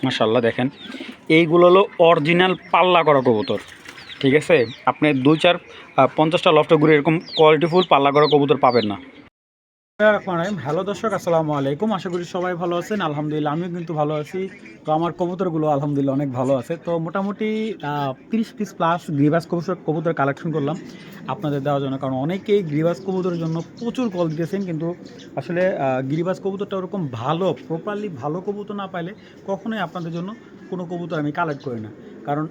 মাশাআল্লাহ দেখেন এইগুলো হলো অরিজিনাল পাল্লা করা কবুতর। ঠিক আছে, আপনি 2-4-50টা লফটে ঘুরে এরকম কোয়ালিটিফুল পাল্লা করা কবুতর পাবেন না। হ্যালো দর্শক, আসসালামু আলাইকুম। আশা করি সবাই ভালো আছেন। আলহামদুলিল্লাহ আমিও কিন্তু ভালো আছি। তো আমার কবুতরগুলো আলহামদুলিল্লাহ অনেক ভালো আছে। তো মোটামুটি 30 পিস প্লাস গ্রিবাস কবুতর কালেকশন করলাম আপনাদের দেওয়ার জন্য, কারণ অনেকেই গ্রিবাস কবুতরের জন্য প্রচুর কল দিতেছেন, কিন্তু আসলে গিরিবাজ কবুতরটা ওরকম ভালো প্রপারলি ভালো কবুতর না পাইলে কখনোই আপনাদের জন্য কোনো কবুতর আমি কালেক্ট করি না। কারণ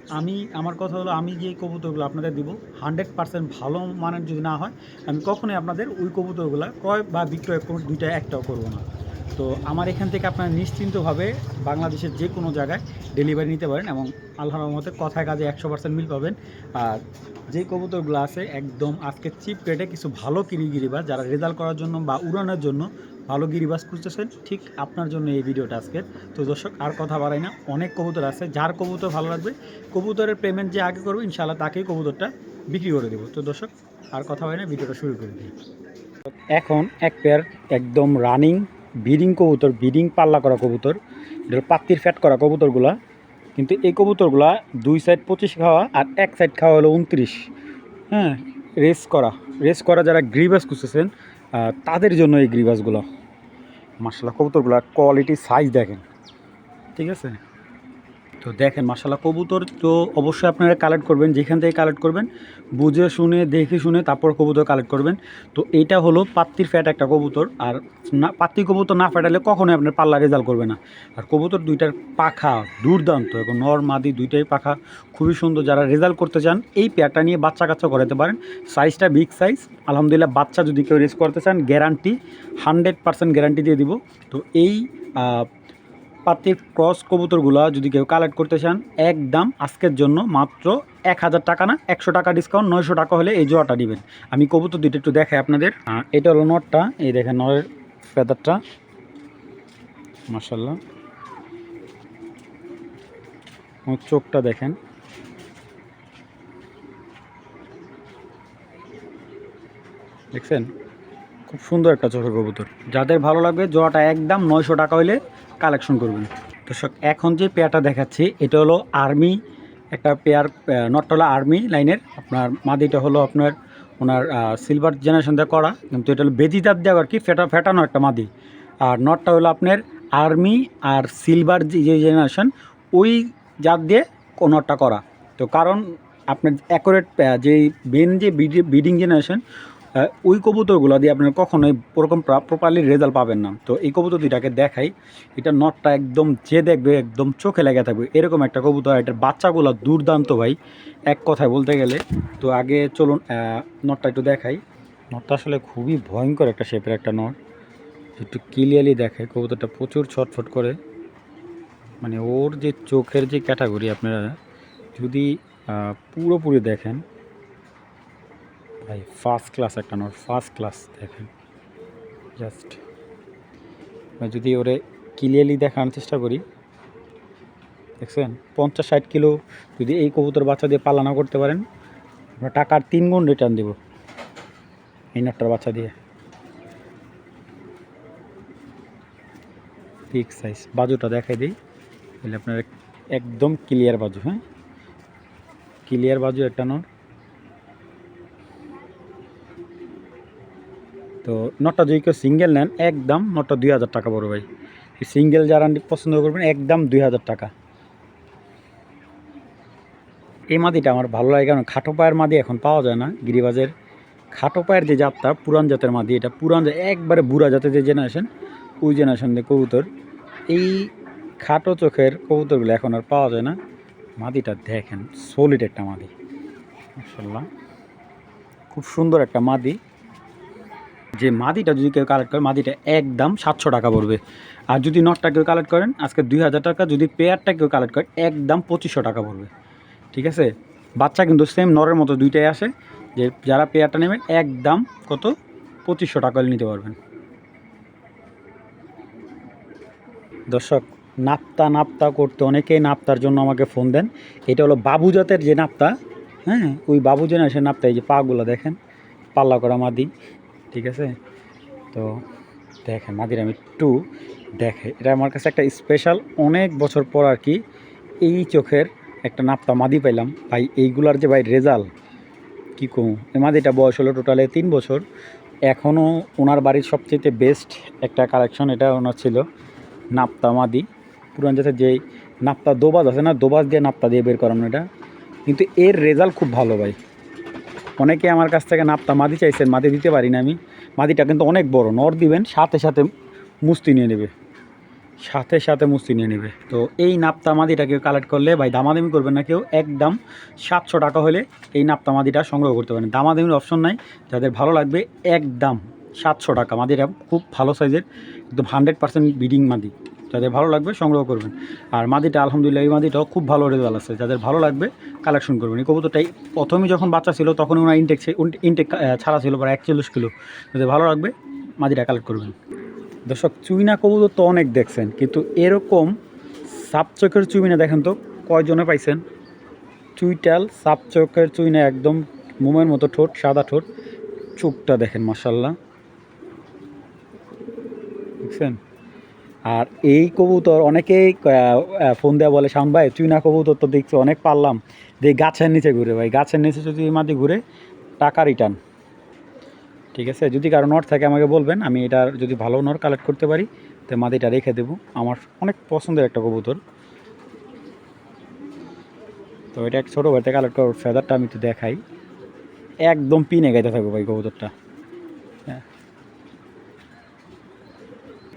আমার কথা হলো, আমি যে কবুতরগুলো আপনাদের দিব 100% ভালো মানের যদি না হয়, আমি কখনোই আপনাদের ওই কবুতরগুলো ক্রয় বা বিক্রয় দুইটা একটাও করবো না। তো আমার এখান থেকে আপনারা নিশ্চিন্তভাবে বাংলাদেশের যে কোনো জায়গায় ডেলিভারি নিতে পারেন, এবং আল্লাহর রহমতে কথায় কাজে 100% মিল পাবেন। আর যে কবুতরগুলো আছে একদম আজকে চিপ রেটে কিছু ভালো গিরিবাজ যারা রেজাল্ট করার জন্য বা উড়ানোর জন্য ভালো গিরিবাজ খুঁজতেছেন, ঠিক আপনার জন্য এই ভিডিওটা আজকের। তো দর্শক আর কথা বাড়াই না, অনেক কবুতর আছে, যার কবুতর ভালো লাগবে কবুতরের পেমেন্ট যে আগে করবে ইনশাআল্লাহ তাকেই কবুতরটা বিক্রি করে দেবো। তো দর্শক আর কথা হয় না, ভিডিওটা শুরু করে দিই। এখন এক পেয়ার একদম রানিং ব্রিডিং কবুতর, ব্রিডিং পাল্লা করা কবুতর, এটা পাত্তির ফ্যাট করা কবুতরগুলা। কিন্তু এই কবুতরগুলা 2 সাইড 25 খাওয়া আর এক সাইড খাওয়া হলো 29। হ্যাঁ, রেস করা যারা গ্রিবাস খুঁজতেছেন তাদের জন্য এই গ্রিবাসগুলো। মাশাআল্লাহ কবুতরগুলো কোয়ালিটি সাইজ দেখেন, ঠিক আছে। তো দেখেন মাশাআল্লাহ কবুতর তো অবশ্যই আপনারা কালেক্ট করবেন, যেখান থেকে কালেক্ট করবেন বুঝে শুনে দেখে শুনে তারপর কবুতর কালেক্ট করবেন। তো এইটা হলো পাত্তির ফ্যাট একটা কবুতর, আর না পাত্তি কবুতর না ফেটালে কখনোই আপনার পাল্লা রেজাল্ট করবে না। আর কবুতর দুইটার পাখা দুর্দান্ত, এবং নর মাদি দুইটাই পাখা খুবই সুন্দর। যারা রেজাল্ট করতে চান এই পেয়ারটা নিয়ে বাচ্চা কাচ্চা করাতে পারেন। সাইজটা বিগ সাইজ, আলহামদুলিল্লাহ। বাচ্চা যদি কেউ রেস করতে চান গ্যারান্টি 100% গ্যারান্টি দিয়ে দিব। তো এই পাত্তির ক্রস কবুতরগুলো যদি কেউ কালেক্ট করতে চান, একদম আজকের জন্য মাত্র 1000 টাকা না 100 টাকা ডিসকাউন্ট, 900 টাকা হলে এই জোড়াটা নেবেন। আমি কবুতর দুইটা একটু দেখাই আপনাদের। এটা হলো নটটা, এই দেখেন নরের ফেদারটা মাশাআল্লাহ, চোখটা দেখেন, দেখছেন খুব সুন্দর একটা চোখের কবুতর। যাদের ভালো লাগবে জোড়াটা একদম 900 টাকা হলে কালেকশন করবেন। দর্শক এখন যে পেয়ারটা দেখাচ্ছি এটা হলো আর্মি একটা পেয়ার। নটটা হলো আর্মি লাইনের, আপনার মাদিটা হলো আপনার ওনার সিলভার জেনারেশন দিয়ে করা, কিন্তু এটা হলো বেজি দাঁত দেওয়া আর কি, ফেটানো একটা মাদি। আর নটটা হলো আপনার আর্মি আর সিলভার যে জেনারেশন ওই জাত দিয়ে নটটা করা। তো কারণ আপনার অ্যাকুরেট যেই মেন যে ব্রিডিং জেনারেশন ওই কবুতরগুলো দিয়ে আপনার কখনোই ওরকম প্রপারলি রেজাল্ট পাবেন না। তো এই কবুতর দুইটাকে দেখাই, এটা নটটা একদম যে দেখবে একদম চোখে লেগে থাকবে এরকম একটা কবুতর। এটার বাচ্চাগুলো দুর্দান্ত ভাই, এক কথায় বলতে গেলে। তো আগে চলুন নটটা একটু দেখাই। নটটা আসলে খুবই ভয়ঙ্কর একটা শেপের একটা নট, একটু ক্লিয়ারলি দেখায়। কবুতরটা প্রচুর ছটফট করে, মানে ওর যে চোখের যে ক্যাটাগরি আপনারা যদি পুরোপুরি দেখেন ভাই, ফার্স্ট ক্লাস একটা নট, ফার্স্ট ক্লাস। দেখেন জাস্ট যদি ওরে ক্লিয়ারলি দেখানোর চেষ্টা করি, দেখছেন 50-60 কিলো যদি এই কবুতর বাচ্চা দিয়ে পালনা করতে পারেন, আমরা টাকার 3 গুণ রিটার্ন দেব এই নটটার বাচ্চা দিয়ে। Big size. বাজুটা দেখাই দিই তাহলে আপনার একদম ক্লিয়ার বাজু। হ্যাঁ, ক্লিয়ার বাজু একটা নট। তো নটটা যদি কেউ সিঙ্গেল নেন একদম নটটা 2000 টাকা বড় ভাই। সিঙ্গেল যারা পছন্দ করবেন একদম 2000 টাকা। এই মাদিটা আমার ভালো লাগে, কারণ খাটো পায়ের মাদি এখন পাওয়া যায় না গিরিবাজের। খাটো পায়ের যে জাতটা পুরান জাতের মাদি, এটা পুরান একবারে বুড়া জাতের যে জেনারেশন, ওই জেনারেশন দিয়ে কবুতর। এই খাটো চোখের কবুতরগুলো এখন আর পাওয়া যায় না। মাদিটা দেখেন সলিড একটা মাদি, মাশাআল্লাহ খুব সুন্দর একটা মাদি। যে মাদিটা যদি কেউ কালেক্ট করে মাদিটা একদম 700 টাকা পড়বে। আর যদি নটটা কেউ কালেক্ট করেন আজকে 2000 টাকা, যদি পেয়ারটা কেউ কালেক্ট করেন একদম 2500 টাকা পড়বে। ঠিক আছে, বাচ্চা কিন্তু সেম নরের মতো দুইটাই আসে। যে যারা পেয়ারটা নেবেন একদম কত 2500 টাকা নিতে পারবেন। দর্শক নাপ্তা করতে অনেকেই নাপ্তার জন্য আমাকে ফোন দেন। এটা হলো বাবু জাতের যে নাপ্তা, হ্যাঁ ওই বাবু জেনারেশন নাপ্তা। এই যে পাগুলো দেখেন, পাল্লা করা মাদি, ঠিক আছে। তো দেখেন মাদির আমি একটু দেখে এটা আমার কাছে একটা স্পেশাল, অনেক বছর পর আর কি এই চোখের একটা নাপ্তা মাদি পাইলাম ভাই। এইগুলার যে ভাই রেজাল্ট কী কমু, এই মাদিটা বয়স হলো টোটালে 3 বছর। এখনও ওনার বাড়ির সবচেয়ে বেস্ট একটা কালেকশন এটা ওনার ছিল নাপ্তা মাদি। পুরান জাতের যেই নাপ্তা দোবাজ আছে না, দোবাজ দিয়ে নাপ্তা দিয়ে বের করানো এটা, কিন্তু এর রেজাল্ট খুব ভালো ভাই। অনেকে আমার কাছ থেকে নাপ্তা মাদি চাইছেন, মাদি দিতে পারি না আমি। মাদিটা কিন্তু অনেক বড়, নর দিবেন সাথে সাথে মুস্তি নিয়ে নেবে, সাথে সাথে মুস্তি নিয়ে নেবে। তো এই নাপ্তা মাদিটা কেউ কালেক্ট করলে ভাই দামাদামি করবেন না কেউ, একদম 700 টাকা হলে এই নাপ্তা মাদিটা সংগ্রহ করতে পারেন। দামাদামির অপশন নাই, যাদের ভালো লাগবে একদম 700 টাকা। মাদিটা খুব ভালো সাইজের, একদম 100% ব্রিডিং মাদি, যাদের ভালো লাগবে সংগ্রহ করবেন। আর মাদিটা আলহামদুলিল্লাহ এই মাদিটাও খুব ভালো রেজাল্ট আছে, যাদের ভালো লাগবে কালেকশন করবেন। এই কবুতরটাই প্রথমেই যখন বাচ্চা ছিল তখন ওনার ইনটেক ছাড়া ছিল প্রায় 41 কিলো, যাদের ভালো লাগবে মাদিটা কালেক্ট করবেন। দর্শক, চুইনা কবুতর তো অনেক দেখছেন, কিন্তু এরকম সাপ চোখের চুইনা দেখেন তো কয়জনে পাইছেন? চুইটাল সাপ চোখের চুইনা, একদম মোমের মতো ঠোঁট, সাদা ঠোঁট, চোখটা দেখেন মাশাল্লাহ, দেখছেন? আর এই কবুতর অনেকেই ফোন দেওয়া বলে, শাম ভাই চুইনা কবুতর তো দেখছি অনেক পারলাম, দিয়ে গাছের নিচে ঘুরে। ভাই গাছের নিচে যদি মাটি ঘুরে টাকা রিটার্ন, ঠিক আছে? যদি কারো নট থাকে আমাকে বলবেন, আমি এটার যদি ভালো নট কালেক্ট করতে পারি তো মাদিটা রেখে দেবো। আমার অনেক পছন্দের একটা কবুতর। তো এটা এক ছোটো ভাইতে কালেক্ট করার ফেদারটা আমি একটু দেখাই, একদম পিনে গাইতে থাকবো ভাই কবুতরটা। হ্যাঁ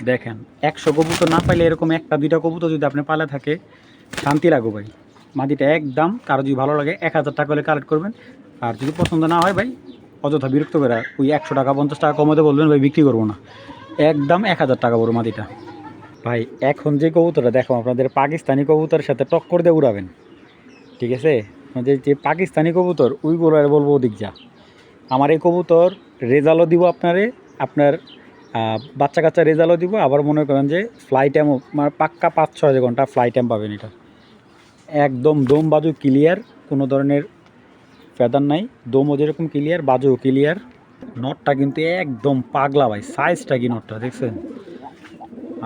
দেখেন, 100 কবুতর না পাইলে এরকম একটা দুইটা কবুতর যদি আপনি পালে থাকে শান্তি লাগো ভাই। মাদিটা একদম, কারো যদি ভালো লাগে 1000 টাকা হলে কালেক্ট করবেন। আর যদি পছন্দ না হয় ভাই অযথা বিরক্ত করে ওই 100 টাকা 50 টাকা কমাতে বলবেন, ভাই বিক্রি করবো না, একদম 1000 টাকা বড় মাদিটা। ভাই এখন যে কবুতরটা দেখো আপনাদের পাকিস্তানি কবুতরের সাথে টক্কর দিয়ে উড়াবেন, ঠিক আছে? আমাদের যে পাকিস্তানি কবুতর ওইগুলো আর বলবো ওদিক যা। আমার এই কবুতর রেজাল্টও দিব আপনার বাচ্চা কাচ্চা রেজাল্টও দিব, আবার মনে করেন যে ফ্লাই টাইমও মানে পাক্কা 5-6 ঘন্টা ফ্লাই টাইম পাবেন। এটা একদম দম বাজু ক্লিয়ার, কোনো ধরনের ফেদার নাই, দমও যেরকম ক্লিয়ার বাজুও ক্লিয়ার। নটটা কিন্তু একদম পাগলা ভাই, সাইজটা কি নটটা দেখছেন?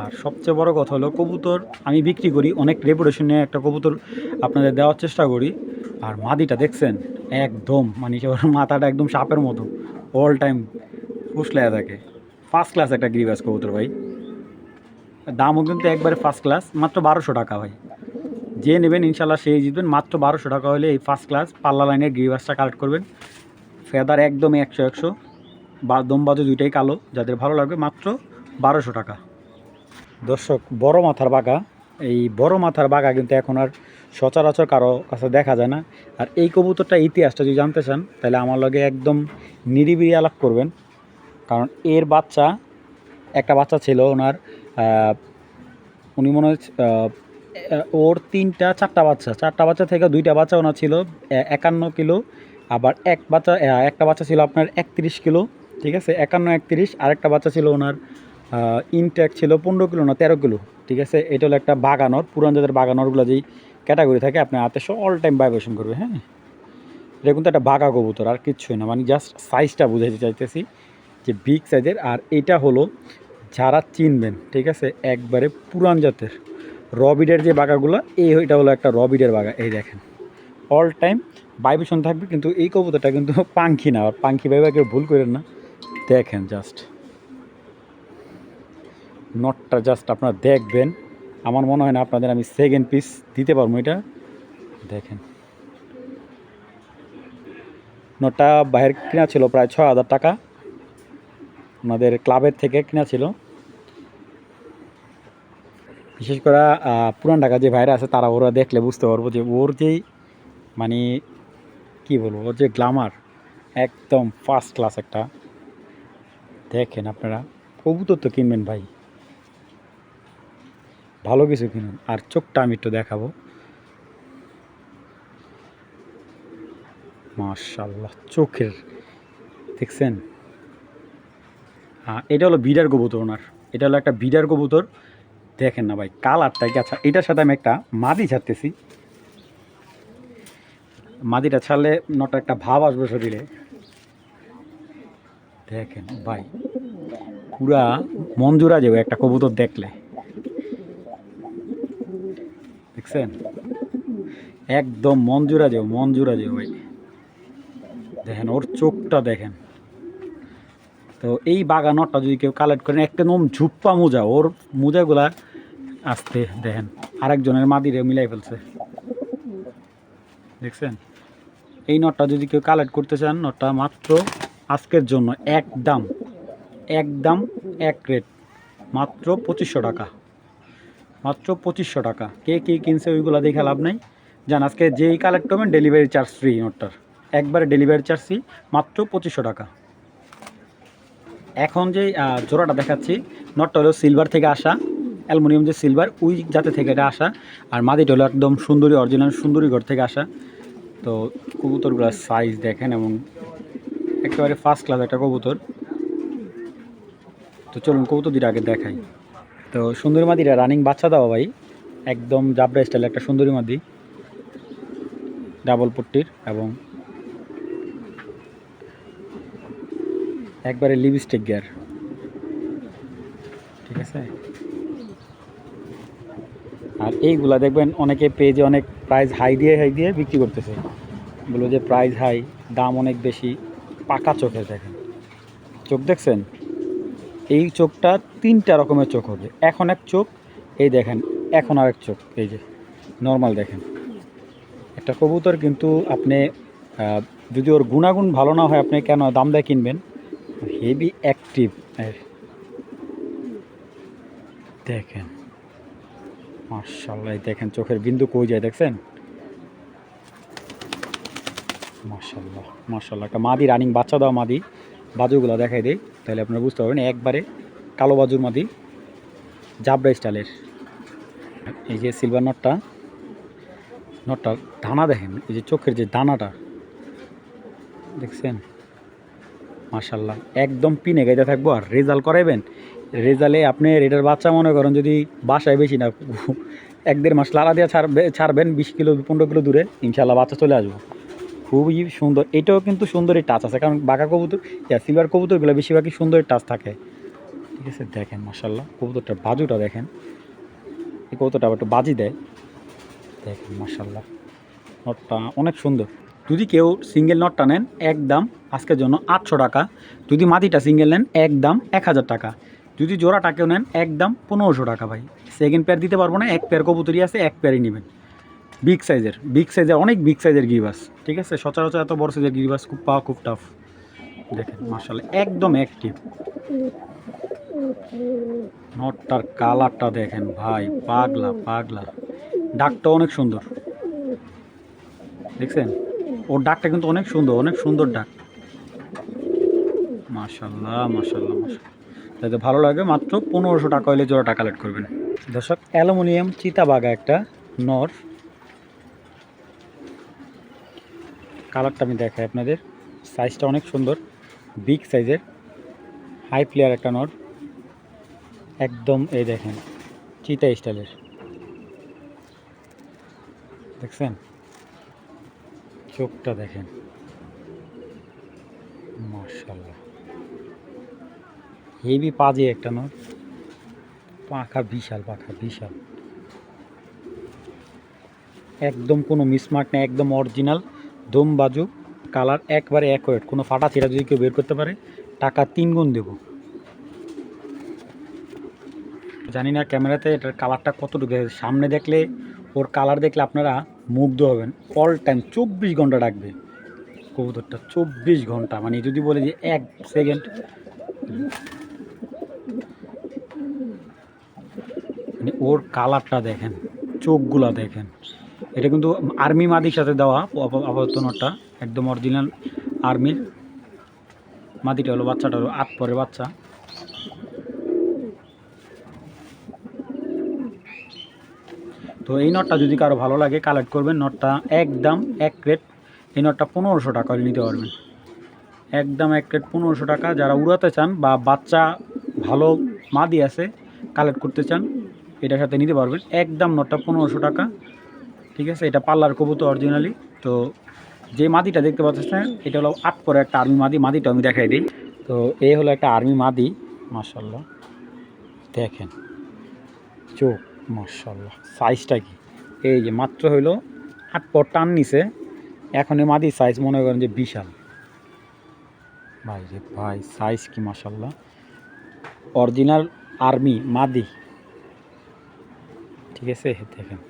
আর সবচেয়ে বড় কথা হলো কবুতর আমি বিক্রি করি অনেক রেপুটেশন নিয়ে, একটা কবুতর আপনাদের দেওয়ার চেষ্টা করি। আর মাদিটা দেখছেন একদম মানে মাথাটা একদম সাপের মতো, অল টাইম ফুসলাইয়া থাকে। ফার্স্ট ক্লাস একটা গ্রিবাস কবুতর ভাই, দামও কিন্তু একবারে ফার্স্ট ক্লাস, মাত্র 1200 টাকা ভাই। যে নেবেন ইনশাল্লাহ সেই জিতবেন। মাত্র 1200 টাকা হলে এই ফার্স্ট ক্লাস পাল্লা লাইনের গ্রিবাসটা কালেক্ট করবেন। ফেদার একদমই 100 বা দম বাজু দুইটাই কালো, যাদের ভালো লাগবে মাত্র 1200 টাকা। দর্শক, বড় মাথার বাঘা, এই বড় মাথার বাঘা কিন্তু এখন আর সচরাচর কারো কাছে দেখা যায় না। আর এই কবুতরটা ইতিহাসটা যদি জানতে চান তাহলে আমার লগে একদম নিরিবিলি আলাপ করবেন, কারণ এর বাচ্চা একটা বাচ্চা ছিল ওনার, উনি মনে হয় ওর 3-4টা বাচ্চা, 4টা বাচ্চা থেকে 2টা বাচ্চা ওনার ছিল 51 কিলো। আবার একটা বাচ্চা ছিল আপনার 31 কিলো, ঠিক আছে? 51-31। আরেকটা বাচ্চা ছিল ওনার ইনটেক ছিল 15 কিলো না 13 কিলো, ঠিক আছে? এটা হলো একটা বাগানর, পুরান জাতের বাগানরগুলো যেই ক্যাটাগরি থাকে আপনার হাতে অল টাইম ভাইব্রেশন করবে। হ্যাঁ, এটা কিন্তু একটা বাঘা কবুতর, আর কিচ্ছুই না, মানে জাস্ট সাইজটা বুঝাইতে চাইতেছি যে বিগ সাইজের। আর এটা হলো যারা চিনবেন, ঠিক আছে, একবারে পুরান জাতের রবিডের যে বাঘাগুলো, এটা হলো একটা রবিডের বাঘা। এই দেখেন অল টাইম ভাইব্রেশন থাকবে, কিন্তু এই কবুতরটা কিন্তু পাঙ্খি না, আর পাঙ্খি ভাইবা কেউ ভুল করেন না। দেখেন জাস্ট নটটা, জাস্ট আপনারা দেখবেন, আমার মনে হয় না আপনাদের আমি সেকেন্ড পিস দিতে পারবো এটা। দেখেন নটটা বাইরের কেনা ছিল প্রায় 6000 টাকা, আমাদের ক্লাবের থেকে কেনা ছিল। বিশেষ করে পুরান ঢাকা যে ভাইরা আছে তারা ওরা দেখলে বুঝতে পারবো যে ওর যেই মানে কী বলবো, ওর যে গ্লামার একদম ফার্স্ট ক্লাস একটা। দেখেন আপনারা কবুতর তো কিনবেন ভাই, ভালো কিছু কিনুন। আর চোখটা আমি একটু দেখাবো, মাশাআল্লাহ চোখের দেখছেন? এটা হলো বিডার কবুতর ওনার, এটা হলো একটা বিডার কবুতর। দেখেন না ভাই কালারটা কি। আচ্ছা, এটার সাথে আমি একটা মাদি ছাড়তেছি, মাদিটা ছাড়লে নটা একটা ভাব আসবে শরীরে। দেখেন ভাই পুরা মন জোড়া যাবে একটা কবুতর দেখলে। দেখছেন একদম মন জুড়া যাও ভাই। দেখেন ওর চোখটা দেখেন। তো এই বাগা নটটা যদি কেউ কালেক্ট করেন একদম ঝুপ্পা মোজা, ওর মোজাগুলা আসতে দেখেন আরেকজনের মাদিরে মিলাই ফেলছে। দেখছেন এই নটটা যদি কেউ কালেক্ট করতে চান, নটটা মাত্র আজকের জন্য একদম এক রেট মাত্র 2500 টাকা, মাত্র 2500 টাকা। কে কে কিনছে ওইগুলো দেখে লাভ নাই। জান আজকে যেই কালেক্ট করবেন ডেলিভারি চার্জ ফ্রি, নটটার একবারে ডেলিভারি চার্জ ফ্রি, মাত্র 2500 টাকা। এখন যে জোড়াটা দেখাচ্ছি নটটা হলো সিলভার থেকে আসা, অ্যালুমিনিয়াম যে সিলভার ওই জাতে থেকে এটা আসা। আর মাদিটা হলো একদম সুন্দরী অরিজিনাল সুন্দরী ঘর থেকে আসা। তো কবুতরগুলোর সাইজ দেখেন এবং একেবারে ফার্স্ট ক্লাস একটা কবুতর। তো চলুন কবুতর দুটো আগে দেখাই। তো সুন্দরী মাদিরা রানিং বাচ্চা দেওয়া ভাই, একদম জাবরা স্টাইল একটা সুন্দরী মাদি, ডাবল পট্টির এবং একবারে লিপস্টিক গিয়ার। ঠিক আছে। আর এইগুলা দেখবেন অনেকে পেজে অনেক প্রাইস হাই দিয়ে বিক্রি করতেছে, বলবো যে প্রাইস হাই, দাম অনেক বেশি। পাকা চোখের দেখেন চোখ, দেখছেন এই চোখটা 3টা রকমের চোখ হবে। এখন এক চোখ, এই দেখেন এখন আরেক চোখ, এই যে নর্মাল দেখেন। একটা কবুতর কিন্তু আপনি যদি ওর গুণাগুণ ভালো না হয় আপনি কেন দাম দিয়ে কিনবেন। হেভি অ্যাক্টিভ দেখেন, মাশাআল্লাহ দেখেন চোখের বিন্দু কই যায় দেখছেন। মাশাআল্লাহ একটা মাদি রানিং বাচ্চা দেওয়া মাদি। বাজুগুলো দেখাই দেই তাহলে আপনারা বুঝতে পারবেন, একবারে কালো বাজুর মাদি, জাবরা স্টাইলের। এই যে সিলভার নটটার দানা দেখেন, এই যে চোখের যে দানাটা দেখছেন, মাশাআল্লাহ একদম পিনে গাইতে থাকবো। আর রেজাল্ট করাইবেন, রেজাল্টে আপনি এটার বাচ্চা মনে করেন যদি বাসায় বেশি না 1-1.5 মাস লালা দিয়ে ছাড়বেন 20 কিলো 15 কিলো দূরে, ইনশাল্লাহ বাচ্চা চলে আসবো। খুবই সুন্দর, এটাও কিন্তু সুন্দরই টাচ আছে, কারণ বাঘা কবুতর সিলভার কবুতরগুলো বেশিরভাগই সুন্দরই টাচ থাকে। ঠিক আছে দেখেন মাশাআল্লাহ কবুতরটার বাজুটা দেখেন, এই কবুতরটা আবার একটু বাজি দেয় দেখেন মাশাআল্লাহ। নটটা অনেক সুন্দর। যদি কেউ সিঙ্গেল নটটা নেন একদম আজকের জন্য 800 টাকা, যদি মাদিটা সিঙ্গেল নেন একদম 1000 টাকা, যদি জোড়াটাকেও নেন একদম 1500 টাকা ভাই। সেকেন্ড পেয়ার দিতে পারবো না, এক পেয়ার কবুতরই আছে, এক পেয়ারই নেবেন। বিগ সাইজের অনেক বিগ সাইজের গিরিবাস। ঠিক আছে, সচরাচর এত বড় সাইজের গিরিবাস খুব পাওয়া খুব টাফ। দেখেন মাশাআল্লাহ একদম অ্যাক্টিভ। নটটার কালারটা দেখেন ভাই, পাগলা। ডাকটা অনেক সুন্দর দেখছেন, ওর ডাকটা কিন্তু অনেক সুন্দর ডাক। মাশাআল্লাহ যাতে ভালো লাগে মাত্র 1500 টাকা হলে জোড়াটা কালেক্ট করবেন। দর্শক অ্যালুমিনিয়াম চিতাবাঘা একটা নর, কালারটা আমি দেখাই আপনাদের। সাইজটা অনেক সুন্দর, বিগ সাইজের হাই প্লেয়ার একটা নর, একদম এই দেখেন চিতা স্টাইলের। দেখছেন চোখটা দেখেন মাশাআল্লাহ, হেভি পাজে একটা নর, পাখা বিশাল একদম কোনো মিসমার্ক নেই, একদম অরিজিনাল দম বাজু, কালার একবারে অ্যাকুরেট, কোনো ফাটা ছিঁড়া যদি কেউ বের করতে পারে টাকা 3 গুণ দেব। জানি না ক্যামেরাতে এটার কালারটা কতটুকু, সামনে দেখলে ওর কালার দেখলে আপনারা মুগ্ধ হবেন। অল টাইম 24 ঘন্টা ডাকবে কবুতরটা, 24 ঘন্টা, মানে যদি বলে যে 1 সেকেন্ড, মানে ওর কালারটা দেখেন, চোখগুলা দেখেন। এটা কিন্তু আর্মি মাদির সাথে দেওয়া আপাতত নটটা, একদম অরিজিনাল আর্মির। মাদিটা হলো বাচ্চাটা হলো 8 পরের বাচ্চা। তো এই নটটা যদি কারো ভালো লাগে কালেক্ট করবেন, নটটা একদম এক রেট, এই নটটা 1500 টাকা নিতে পারবেন, একদম এক রেট 1500 টাকা। যারা উড়াতে চান বা বাচ্চা ভালো মাদি আছে কালেক্ট করতে চান এটার সাথে নিতে পারবেন, একদম নটটা 1500 টাকা। ঠিক আছে, এটা পাল্লার কবুতর অরিজিনালি। তো যে মাদিটা দেখতে পাচ্ছেন এটা হলো 8 পরে একটা আর্মি মাদিটা আমি দেখাই দিই। তো এই হলো একটা আর্মি মাদি, মাশাআল্লাহ দেখেন চোখ, মাশাআল্লাহ সাইজটা কি, এই যে মাত্র হইলো 8 পর টান নিছে। এখন এই মাদির সাইজ মনে করেন যে বিশাল ভাই রে ভাই, সাইজ কি মাশাল্লাহ, অরিজিনাল আর্মি মাদি, ঠিক আছে দেখেন।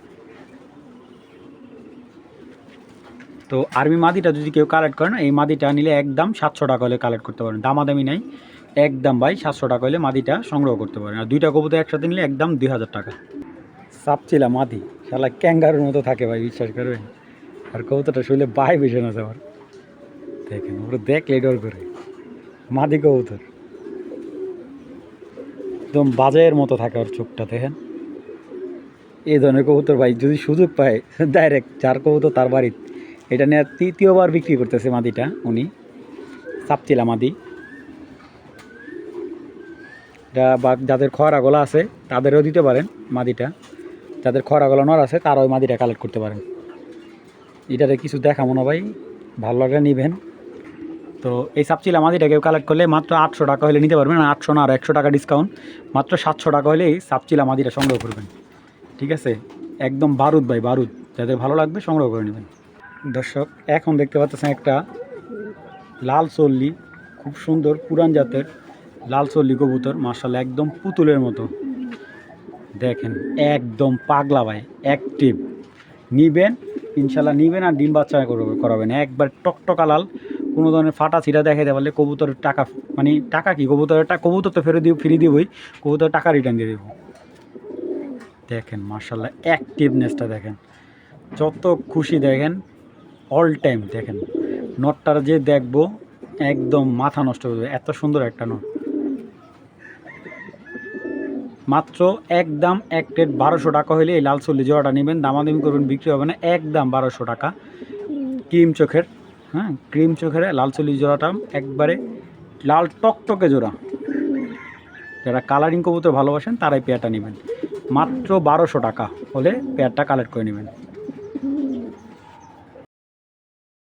তো আর্মি মাদিটা যদি কেউ কালেক্ট করেন, এই মাদিটা নিলে একদম 700 টাকা হলে কালেক্ট করতে পারেন, দামাদামি নাই, একদম ভাই 700 টাকা হলে মাদিটা সংগ্রহ করতে পারেন। আর দুইটা কবুতর একসাথে নিলে একদম 2000 টাকা। সাপচিলা মাদি শালা ক্যাঙ্গারুর মতো থাকে ভাই, বিশ্বাস করবেন। আর কবুতরটা শুলে বাই বেশি না যাওয়ার, দেখেন ওরা দেখলে ডর করে। মাদি কবুতর একদম বাজের মতো থাকে ওর চোখটা, দেখেন। এই ধরনের কবুতর ভাই যদি সুযোগ পায় ডাইরেক্ট যার কবুতর তার বাড়ি। এটা নিয়ে তৃতীয়বার বিক্রি করতেছে মাদিটা উনি, সাপচিলা মাদি। এটা বা যাদের খরা গলা আছে তাদেরও দিতে পারেন মাদিটা, যাদের খরা গলা নর আছে তারা ওই মাদিটা কালেক্ট করতে পারেন। এটাতে কিছু দেখাবো না ভাই, ভালো লাগলে নেবেন। তো এই সাপচিলা মাদিটা কেউ কালেক্ট করলে মাত্র 800 টাকা হলে নিতে পারবেন। 800 না, আর 100 টাকা ডিসকাউন্ট, মাত্র 700 টাকা হলে এই সাপচিলা মাদিটা সংগ্রহ করবেন, ঠিক আছে। একদম বারুদ ভাই বারুদ, যাদের ভালো লাগবে সংগ্রহ করে নেবেন। দর্শক এখন দেখতে পাচ্ছেন একটা লাল চল্লি, খুব সুন্দর পুরান জাতের লাল চল্লি কবুতর, মার্শাল্লাহ একদম পুতুলের মতো, দেখেন একদম পাগলা ভাই, অ্যাক্টিভ। নিবেন ইনশাল্লাহ, নিবেন আর ডিম বাচ্চা করাবেন, একবার টকটকা লাল, কোনো ধরনের ফাটা ছিটা দেখাইতে পারলে কবুতরের টাকা, মানে টাকা কি, কবুতর তো ফ্রি দিবই, কবুতরের টাকা রিটার্ন দিয়ে দেবো। দেখেন মার্শাল্লাহ অ্যাক্টিভনেসটা দেখেন, যত খুশি দেখেন অল টাইম। দেখেন নটটার যে দেখবো একদম মাথা নষ্ট হয়ে যাবে, এত সুন্দর একটা নট। মাত্র একদম এক রেট 1200 টাকা হলে এই লাল চল্লি জোড়াটা নেবেন, দামাদামি করবেন, বিক্রি হবে না, একদম 1200 টাকা। ক্রিম চোখের, হ্যাঁ ক্রিম চোখের লাল চল্লি জোড়াটা একবারে লাল টকটকে জোড়া। যারা কালারিং কবুতর ভালোবাসেন তারাই পেয়ারটা নেবেন, মাত্র 1200 টাকা হলে পেয়ারটা কালেক্ট করে নেবেন।